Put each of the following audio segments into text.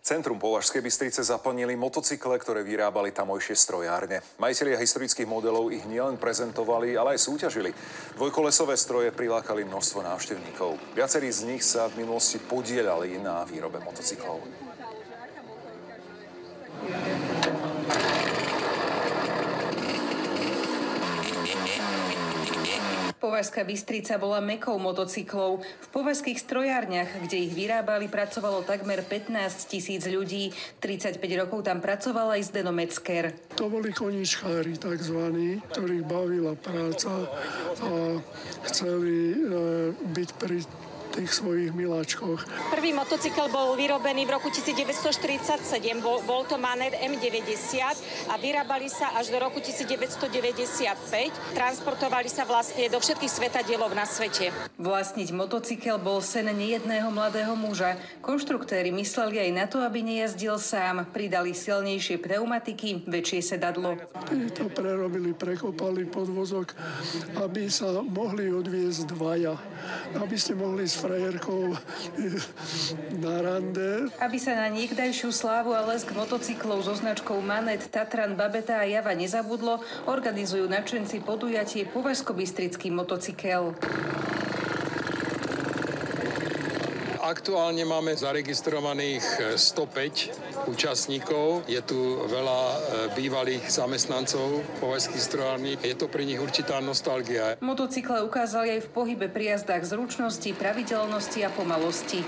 Centrum Považskej Bystrice zaplnili motocykle, ktoré vyrábali tamojšie strojárne. Majitelia historických modelov ich nielen prezentovali, ale aj súťažili. Dvojkolesové stroje prilákali množstvo návštevníkov. Viacerí z nich sa v minulosti podieľali na výrobe motocyklov. Považská Bystrica bola mekou motocyklov. V považských strojárniach, kde ich vyrábali, pracovalo takmer 15 000 ľudí. 35 rokov tam pracoval aj Zdeno Metzger. To boli koníčkári takzvaní, ktorých bavila práca a chceli byť pri tých svojich miláčkoch. Prvý motocykel bol vyrobený v roku 1947, bol to Manet M90 a vyrábali sa až do roku 1995. Transportovali sa vlastne do všetkých svetadielov na svete. Vlastniť motocykel bol sen nejedného mladého muža. Konštruktéri mysleli aj na to, aby nejazdil sám. Pridali silnejšie pneumatiky, väčšie sedadlo. To prerobili, prekopali podvozok, aby sa mohli odviezť dvaja. Aby ste mohli s frajerkou na rande. Aby sa na niekdajšiu slávu a lesk motocyklov so značkou Manet, Tatran, Babeta a Java nezabudlo, organizujú nadšenci podujatie Považsko-bystrický motocykel. Aktuálne máme zaregistrovaných 105 účastníkov. Je tu veľa bývalých zamestnancov považských strojární. Je to pre nich určitá nostalgia. Motocykle ukázali aj v pohybe pri jazdách zručnosti, pravidelnosti a pomalosti.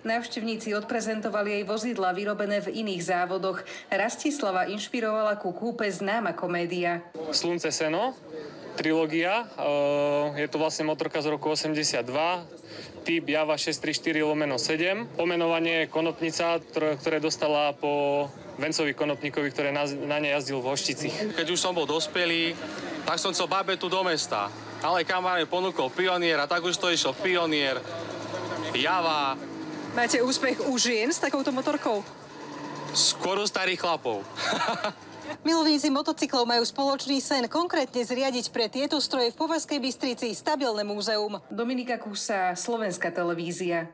Návštevníci odprezentovali aj vozidlá vyrobené v iných závodoch. Rastislava inšpirovala ku kúpe známa komédia. Slunce, seno. Trilógia, je to vlastne motorka z roku 82, typ Java 634/7. Pomenovanie je konopnica, ktoré dostala po Vencovi Konopníkovi, ktorý na nej jazdil v Hoštici. Keď už som bol dospelý, tak som chcel babetu do mesta. Ale kamarát mi ponúkol Pionier a tak už to išlo Pionier, Java. Máte úspech u žien s takouto motorkou? Skôr u starých chlapov. Milovníci motocyklov majú spoločný sen konkrétne zriadiť pre tieto stroje v Považskej Bystrici stabilné múzeum. Dominika Kusa, Slovenská televízia.